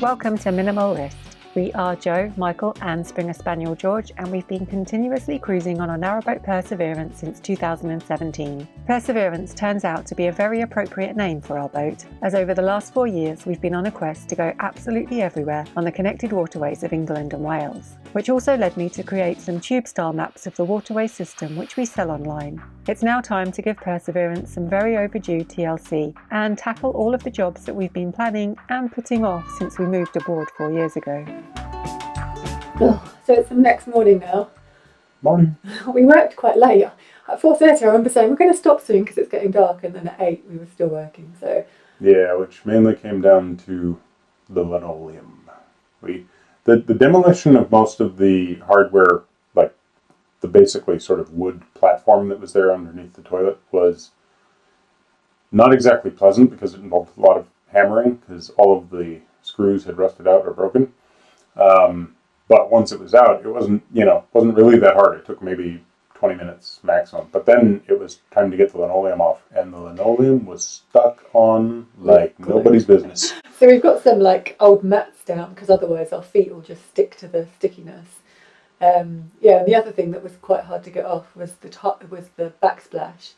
Welcome to minimalList. We are Joe, Michael and Springer Spaniel George, and we've been continuously cruising on our narrowboat Perseverance since 2017. Perseverance turns out to be a very appropriate name for our boat, as over the last 4 years we've been on a quest to go absolutely everywhere on the connected waterways of England and Wales, which also led me to create some tube-style maps of the waterway system which we sell online. It's now time to give Perseverance some very overdue TLC and tackle all of the jobs that we've been planning and putting off since we moved aboard 4 years ago. Oh, so it's the next morning now. Morning. We worked quite late. At 4:30 I remember saying we're going to stop soon because it's getting dark, and then at 8 we were still working. So Yeah, which mainly came down to the linoleum. The demolition of most of the hardware, like the basically sort of wood platform that was there underneath the toilet, was not exactly pleasant because it involved a lot of hammering because all of the screws had rusted out or broken. But once it was out, it wasn't really that hard. It took maybe 20 minutes maximum. But then it was time to get the linoleum off, and the linoleum was stuck on like nobody's business. So we've got some like old mats down because otherwise our feet will just stick to the stickiness. And the other thing that was quite hard to get off was the backsplash,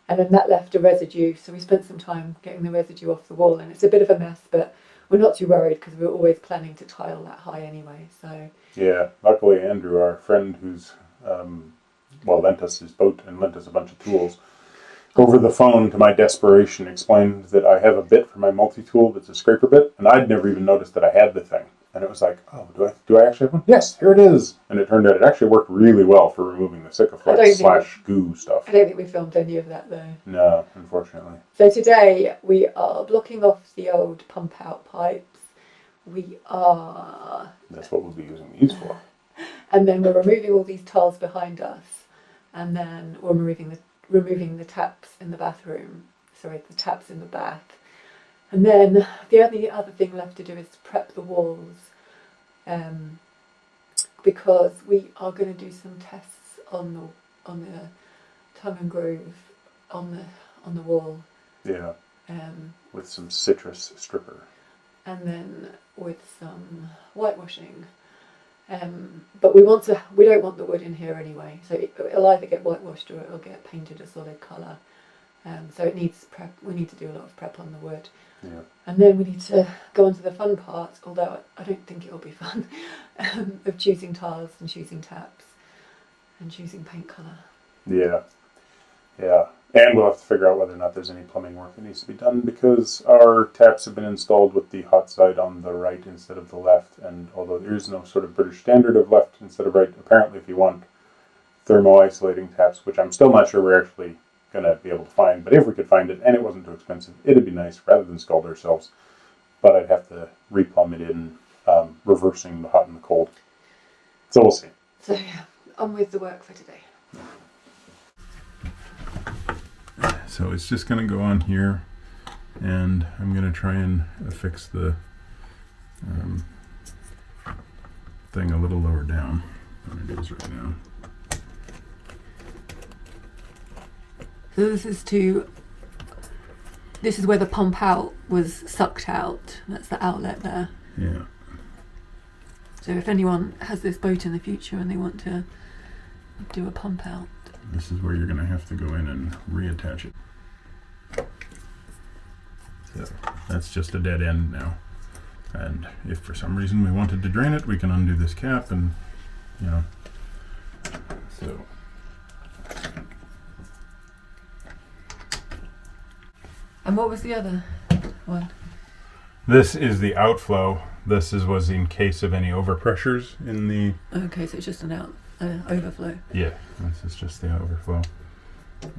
and then that left a residue. So we spent some time getting the residue off the wall, and it's a bit of a mess, but we're not too worried because we were always planning to tile that high anyway. So Yeah, luckily Andrew, our friend who's lent us his boat and lent us a bunch of tools, over the phone to my desperation explained that I have a bit for my multi-tool that's a scraper bit, and I'd never even noticed that I had the thing. And it was like, oh, do I actually have one? Yes, here it is. And it turned out it actually worked really well for removing the Sikaflex / goo stuff. I don't think we filmed any of that though. No, unfortunately. So today we are blocking off the old pump out pipes. That's what we'll be using these for. And then we're removing all these tiles behind us, and then we're removing the taps in the bathroom. Sorry, the taps in the bath. And then the only other thing left to do is to prep the walls, because we are going to do some tests on the tongue and groove on the wall. Yeah. With some citrus stripper. And then with some whitewashing. But we don't want the wood in here anyway, so it'll either get whitewashed or it'll get painted a solid colour. So it needs prep. We need to do a lot of prep on the wood. Yeah. And then we need to go on to the fun part, although I don't think it'll be fun, of choosing tiles and choosing taps and choosing paint colour. Yeah. And we'll have to figure out whether or not there's any plumbing work that needs to be done, because our taps have been installed with the hot side on the right instead of the left, and although there is no sort of British standard of left instead of right, apparently if you want thermo-isolating taps, which I'm still not sure we're actually going to be able to find, but if we could find it and it wasn't too expensive, it'd be nice rather than scald ourselves. But I'd have to replumb it in, reversing the hot and the cold. So we'll see. So yeah, on with the work for today. So it's just going to go on here, and I'm going to try and affix the thing a little lower down than it is right now. So this is where the pump out was sucked out. That's the outlet there. Yeah. So if anyone has this boat in the future and they want to do a pump out, This is where you're going to have to go in and reattach it. So that's just a dead end now. And if for some reason we wanted to drain it, we can undo this cap and, so. And what was the other one? This is the outflow. This was in case of any overpressures in the... Okay, so it's just an overflow. Yeah, this is just the overflow.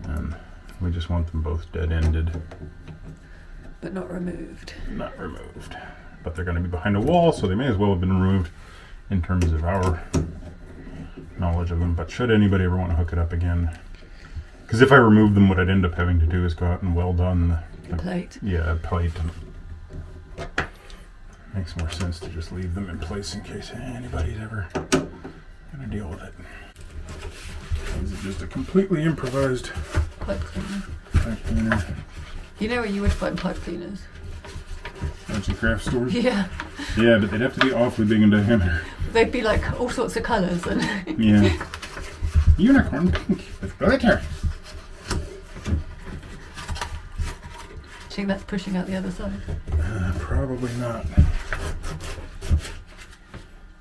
And we just want them both dead-ended. But not removed. Not removed. But they're going to be behind a wall, so they may as well have been removed in terms of our knowledge of them. But should anybody ever want to hook it up again... Because if I remove them, what I'd end up having to do is go out and weld on the plate. Yeah, a plate. Makes more sense to just leave them in place in case anybody's ever going to deal with it. This is just a completely improvised pipe cleaner. Pipe cleaner. You know where you would find pipe cleaners? Fancy craft stores? Yeah. Yeah, but they'd have to be awfully big in diameter. They'd be like all sorts of colours. And Yeah. Unicorn pink with glitter. I think that's pushing out the other side. Probably not.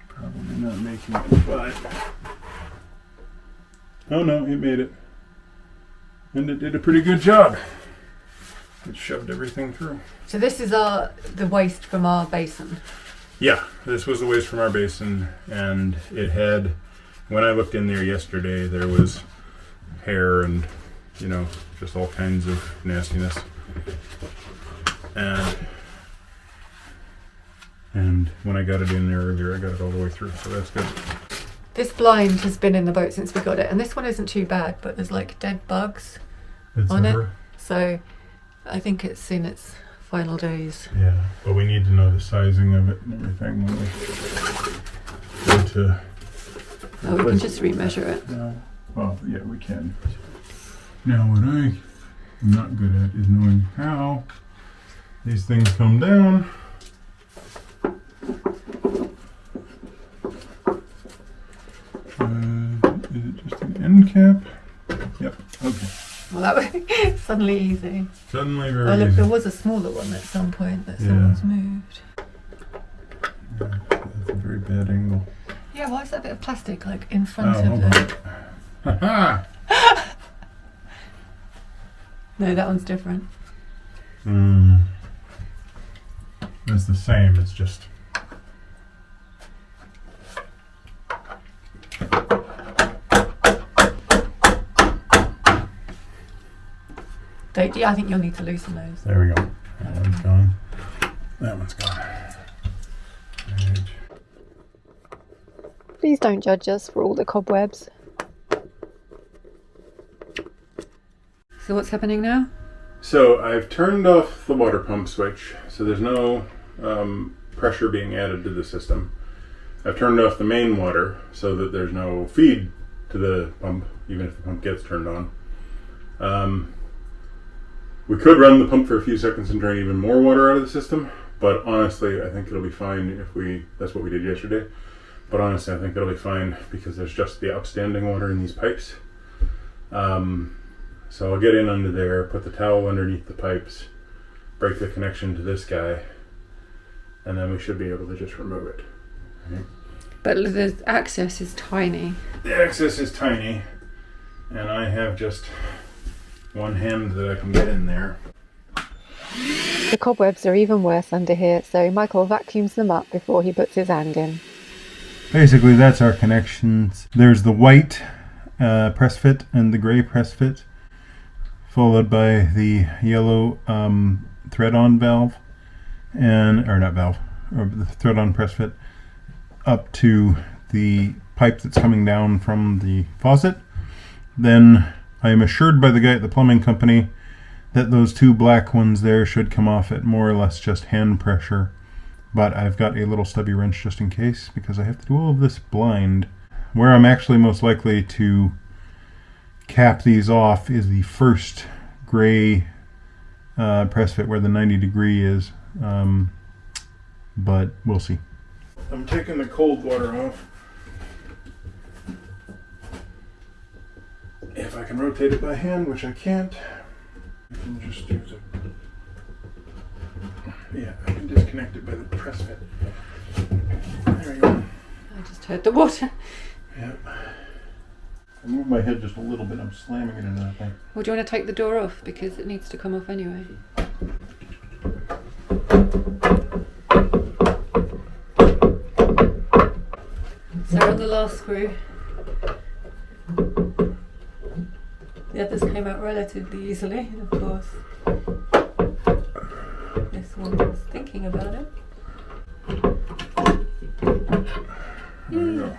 Probably not making it, but... Oh no, it made it. And it did a pretty good job. It shoved everything through. So this is the waste from our basin. Yeah, this was the waste from our basin, and it had, when I looked in there yesterday, there was hair and, you know, just all kinds of nastiness. And when I got it in there earlier, I got it all the way through, so that's good. This blind has been in the boat since we got it, and this one isn't too bad, but there's like dead bugs on it. So I think it's in its final days. Yeah, but we need to know the sizing of it and everything when we go to... Oh, we can just remeasure it. Well, yeah, we can. Now what I'm not good at is knowing how these things come down. Is it just an end cap? Yep, okay. Well, that was suddenly easy. Suddenly very look, easy. there was a smaller one at some point that someone's moved. Yeah, that's a very bad angle. Yeah, why is that bit of plastic like in front of the... Haha! No, that one's different. It's the same, it's just... Yeah, I think you'll need to loosen those. There we go. That one's gone. That one's gone. Right. Please don't judge us for all the cobwebs. So what's happening now? So I've turned off the water pump switch, so there's no pressure being added to the system. I've turned off the main water so that there's no feed to the pump, even if the pump gets turned on. We could run the pump for a few seconds and drain even more water out of the system, but honestly, I think it'll be fine if that's what we did yesterday. But honestly, I think it'll be fine because there's just the upstanding water in these pipes. So I'll get in under there, put the towel underneath the pipes, break the connection to this guy, and then we should be able to just remove it. Okay. But the access is tiny. The access is tiny, and I have just one hand that I can get in there. The cobwebs are even worse under here, so Michael vacuums them up before he puts his hand in. Basically, that's our connections. There's the white press fit and the gray press fit, followed by the yellow thread-on valve, or the thread-on press fit, up to the pipe that's coming down from the faucet. Then I am assured by the guy at the plumbing company that those two black ones there should come off at more or less just hand pressure. But I've got a little stubby wrench just in case, because I have to do all of this blind. Where I'm actually most likely to cap these off is the first gray press fit where the 90 degree is, but we'll see. I'm taking the cold water off. If I can rotate it by hand, which I can't, I can just use it. Yeah, I can disconnect it by the press fit. There we go. I just heard the water. Yep. I move my head just a little bit, I'm slamming it into that thing. Well, do you want to take the door off? Because it needs to come off anyway. So on the last screw, the others came out relatively easily, and of course this one was thinking about it. There we go.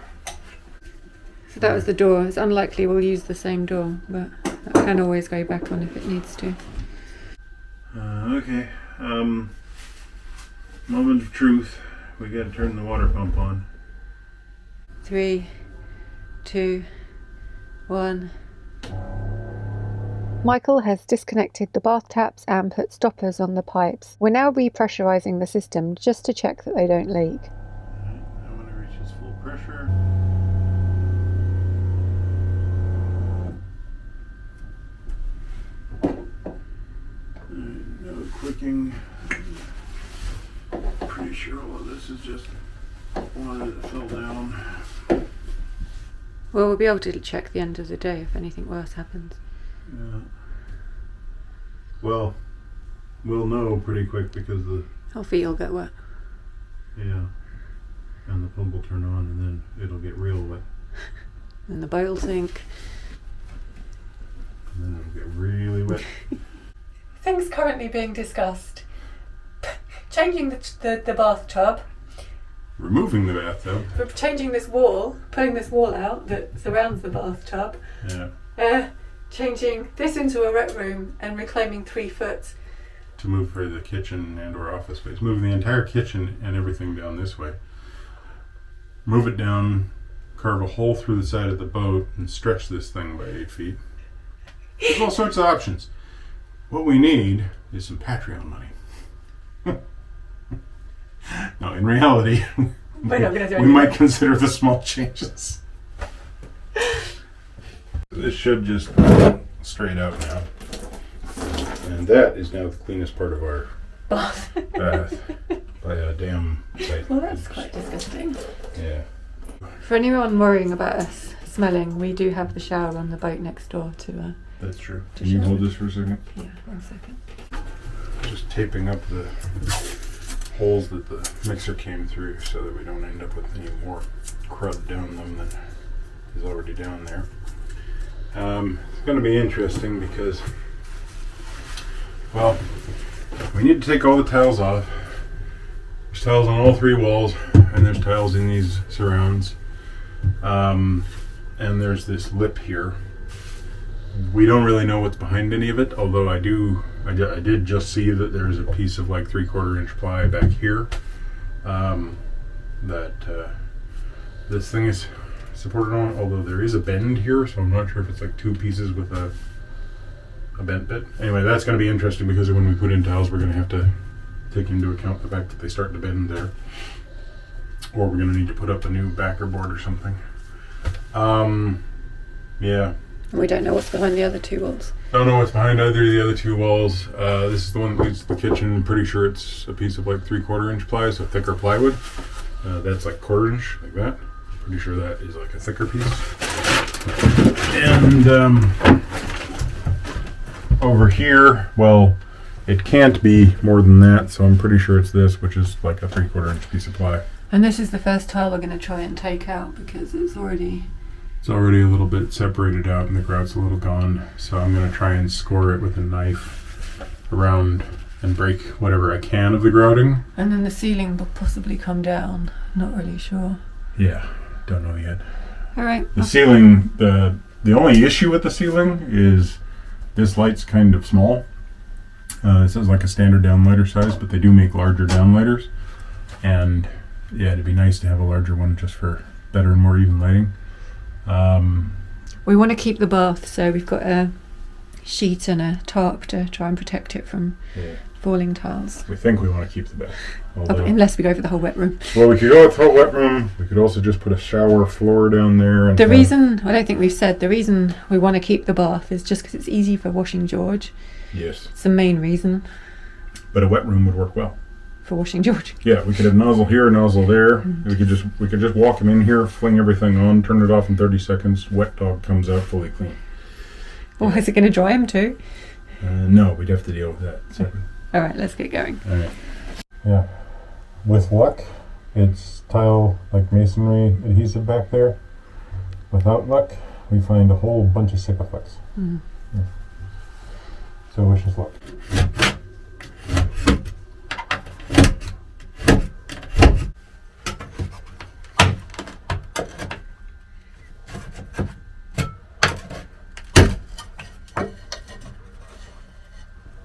So that was the door. It's unlikely we'll use the same door, but that can always go back on if it needs to. Okay. Moment of truth. We gotta turn the water pump on. 3, 2, 1. Michael has disconnected the bath taps and put stoppers on the pipes. We're now repressurizing the system just to check that they don't leak. I'm going to reach its full pressure. No quicking. Pretty sure all of this is just water that fell down. Well, we'll be able to check the end of the day if anything worse happens. Yeah. Well, we'll know pretty quick because Our feet will get wet. yeah, and the pump will turn on and then it'll get real wet. And the boat will sink. And then it'll get really wet. Things currently being discussed. Changing the bathtub, Removing the bathtub. changing this wall, pulling this wall out that surrounds the bathtub, Yeah. changing this into a rec room and reclaiming 3 foot. To move for the kitchen and or office space. Move the entire kitchen and everything down this way. Move it down, carve a hole through the side of the boat and stretch this thing by 8 feet. There's all sorts of options. What we need is some Patreon money. No, in reality, We're not gonna do we anything. might consider the small changes. This should just go straight out now. And that is now the cleanest part of our Bath. bath by a damn sight. Well, that's quite disgusting. Yeah. For anyone worrying about us smelling, we do have the shower on the boat next door to That's true. To Can you show. hold this for a second? yeah, 1 second. Just taping up the holes that the mixer came through so that we don't end up with any more crud down them than is already down there. It's going to be interesting because, well, we need to take all the tiles off. There's tiles on all 3 walls, and there's tiles in these surrounds. And there's this lip here. We don't really know what's behind any of it, although I did just see that there's a piece of like 3/4 inch ply back here that this thing is supported on, although there is a bend here, so I'm not sure if it's like 2 pieces with a bent bit. Anyway, that's going to be interesting because when we put in tiles, we're going to have to take into account the fact that they start to bend there, or we're going to need to put up a new backer board or something. Yeah. And we don't know what's behind the other 2 walls. Don't know what's behind either of the other 2 walls. This is the one that leads to the kitchen. I'm pretty sure it's a piece of like 3/4 inch ply, so thicker plywood. That's like 1/4 inch, like that. Pretty sure that is like a thicker piece. And over here, well, it can't be more than that, so I'm pretty sure it's this, which is like a 3/4 inch piece of ply. And this is the first tile we're going to try and take out because it's already It's already a little bit separated out and the grout's a little gone, so I'm going to try and score it with a knife around and break whatever I can of the grouting. And then the ceiling will possibly come down. Not really sure. Yeah, don't know yet. All right. The ceiling, the only issue with the ceiling is this light's kind of small. This is like a standard downlighter size, but they do make larger downlighters. And yeah, it'd be nice to have a larger one just for better and more even lighting. We want to keep the bath, so we've got a sheet and a tarp to try and protect it from falling tiles. We think we want to keep the bath. Although, Unless we go for the whole wet room. well, we could go with the whole wet room. We could also just put a shower floor down there. And The reason, I don't think we've said, the reason we want to keep the bath is just because it's easy for washing George. Yes, It's the main reason but a wet room would work well. for washing George. Yeah, we could have nozzle here, nozzle there. We could just walk him in here, fling everything on, turn it off in 30 seconds. Wet dog comes out fully clean. Or is it going to dry him too? No, we'd have to deal with that separate. All right, let's get going. All right. Yeah. With luck, it's tile like masonry adhesive back there. Without luck, we find a whole bunch of sycophants. Mm. Yeah. So wish us luck.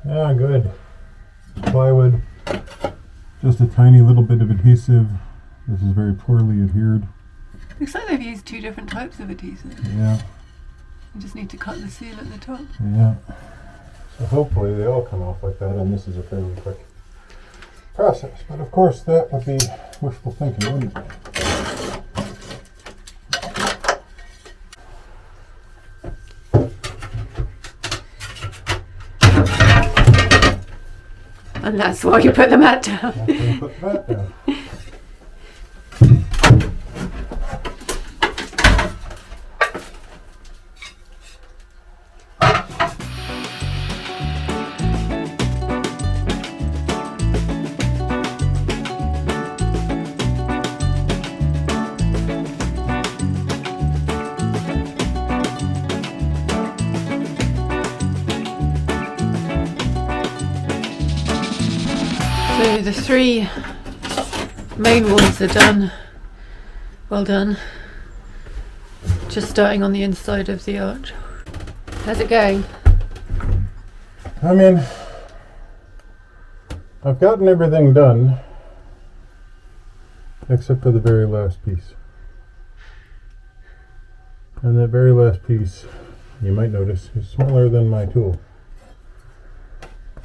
Yeah, good. Plywood. Just a tiny little bit of adhesive. This is very poorly adhered. Looks like they've used 2 different types of adhesive. Yeah, You just need to cut the seal at the top. yeah. So hopefully they all come off like that, and this is a fairly quick process. But of course that would be wishful thinking, wouldn't it? And that's why you put the mat down. That's why you put the mat down. So the 3 main walls are done. Well done. Just starting on the inside of the arch. How's it going? I mean, I've gotten everything done except for the very last piece. And that very last piece, you might notice, is smaller than my tool.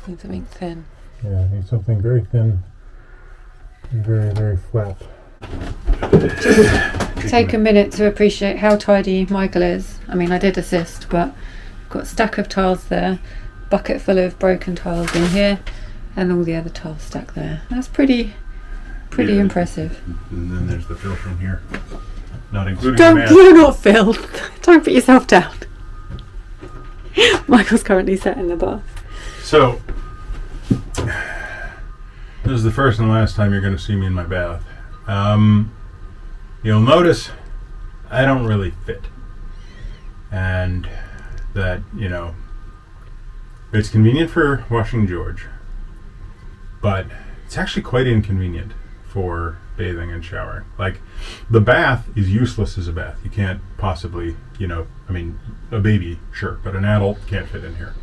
Need something thin. Yeah, I need something very thin and very, very flat. Take a minute to appreciate how tidy Michael is. I mean, I did assist, but I've got a stack of tiles there, bucket full of broken tiles in here, and all the other tiles stacked there. That's pretty impressive. And then there's the fill from here. Not including Don't, the mat. you're not filled. Don't put yourself down. Michael's currently sat in the bath. So, this is the first and last time you're going to see me in my bath. You'll notice I don't really fit. And that, you know, it's convenient for washing George, but it's actually quite inconvenient for bathing and showering. Like, the bath is useless as a bath. You can't possibly, you know, I mean, a baby, sure, but an adult can't fit in here.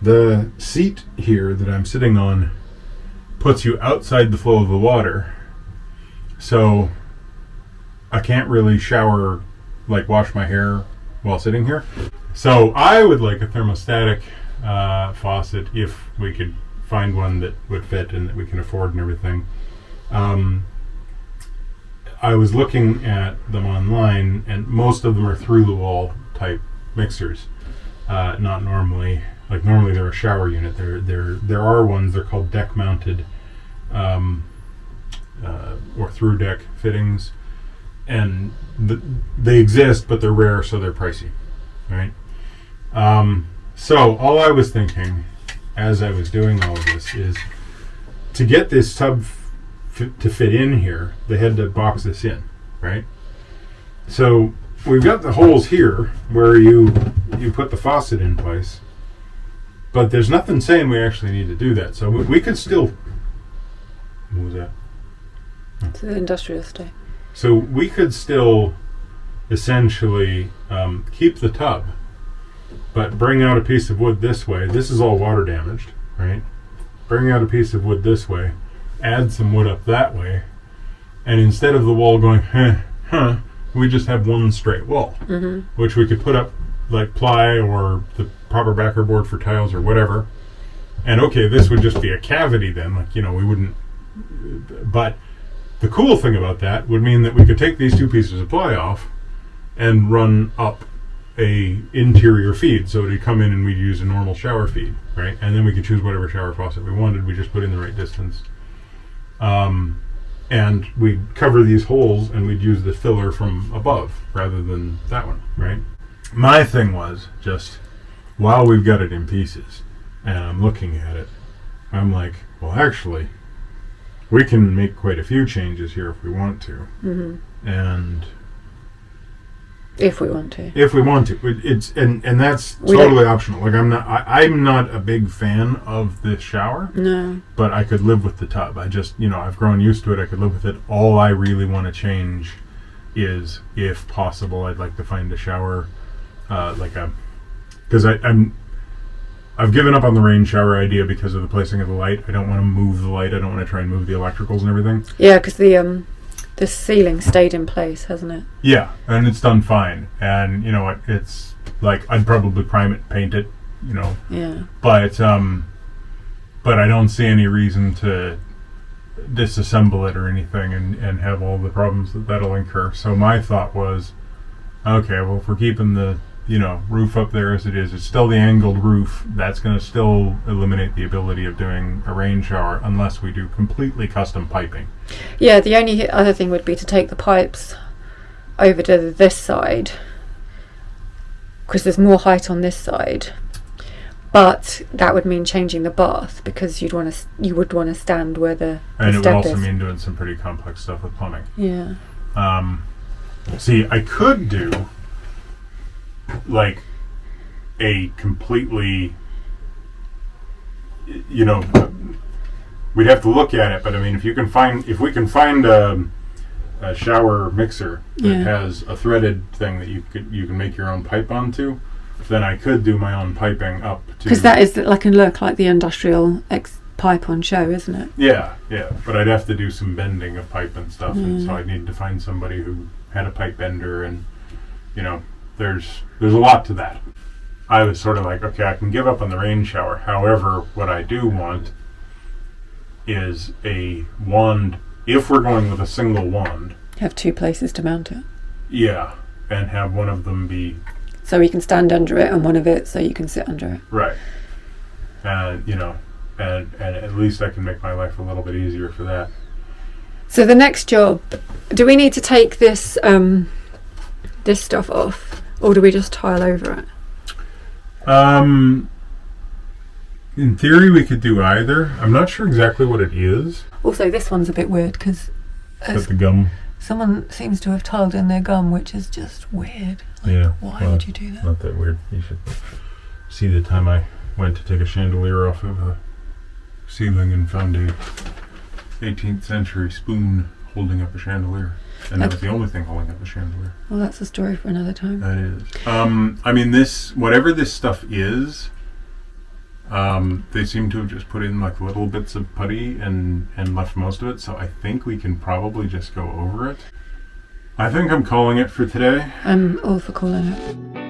The seat here that I'm sitting on puts you outside the flow of the water, so I can't really shower, like wash my hair while sitting here. So I would like a thermostatic faucet if we could find one that would fit and that we can afford and everything. I was looking at them online, and most of them are through the wall type mixers. Not normally. Like, normally they're a shower unit. There are ones, they're called deck mounted or through deck fittings, and they exist, but they're rare, so they're pricey, right? So all I was thinking as I was doing all of this is to get this tub to fit in here, they had to box this in, right? So we've got the holes here where you put the faucet in place, but there's nothing saying we actually need to do that. So we could still... What was that? It's the industrial estate. So we could still essentially keep the tub, but bring out a piece of wood this way. This is all water damaged, right? Bring out a piece of wood this way, add some wood up that way, and instead of the wall going, we just have one straight wall, which we could put up like ply or the proper backer board for tiles or whatever. And okay, this would just be a cavity then, like, you know, we wouldn't, but the cool thing about that would mean that we could take these 2 pieces of ply off and run up a interior feed, so it'd come in and we'd use a normal shower feed, right? And then we could choose whatever shower faucet we wanted. We just put in the right distance, and we'd cover these holes and we'd use the filler from above rather than that one, right? My thing was just, while we've got it in pieces and I'm looking at it, I'm like, well, actually we can make quite a few changes here if we want to. And if we want to, it's and that's totally optional. Like, I'm not a big fan of this shower. No, but I could live with the tub. I just, you know, I've grown used to it. I could live with it. All I really want to change is, if possible, I'd like to find a shower, because I've given up on the rain shower idea because of the placing of the light. I don't want to move the light. I don't want to try and move the electricals and everything. yeah, because the ceiling stayed in place, hasn't it? Yeah, and it's done fine. And you know what? It's like, I'd probably prime it, paint it, you know. Yeah. But I don't see any reason to disassemble it or anything and have all the problems that'll incur. So my thought was, okay, well, if we're keeping the, you know, roof up there as it is, it's still the angled roof. That's going to still eliminate the ability of doing a rain shower unless we do completely custom piping. Yeah, the only other thing would be to take the pipes over to this side, because there's more height on this side. But that would mean changing the bath, because you would want to stand where the And it would step also is. mean doing some pretty complex stuff with plumbing. Yeah. See, I could do like a completely, you know, we'd have to look at it, but I mean, if we can find a shower mixer that Yeah. has a threaded thing that you can make your own pipe onto, then I could do my own piping up to. Because that is like can look like the industrial pipe on show, isn't it? Yeah, but I'd have to do some bending of pipe and stuff, and so I'd need to find somebody who had a pipe bender, and you know, there's a lot to that. I was sort of like, okay, I can give up on the rain shower. However, what I do want is a wand. If we're going with a single wand, Have two places to mount it, yeah, and have one of them be so you can stand under it, and one of it so you can sit under it. right, and you know, and at least I can make my life a little bit easier for that. So the next job, do we need to take this this stuff off, or do we just tile over it? In theory, we could do either. I'm not sure exactly what it is. Also, this one's a bit weird because But the gum, someone seems to have tiled in their gum, which is just weird. Like, yeah. why would you do that? Not that weird. You should see the time I went to take a chandelier off of a ceiling and found a 18th century spoon holding up a chandelier. And that was the only thing holding up the chandelier. Well, that's a story for another time. That is. I mean, whatever this stuff is, they seem to have just put in like little bits of putty and left most of it. So I think we can probably just go over it. I think I'm calling it for today. I'm all for calling it.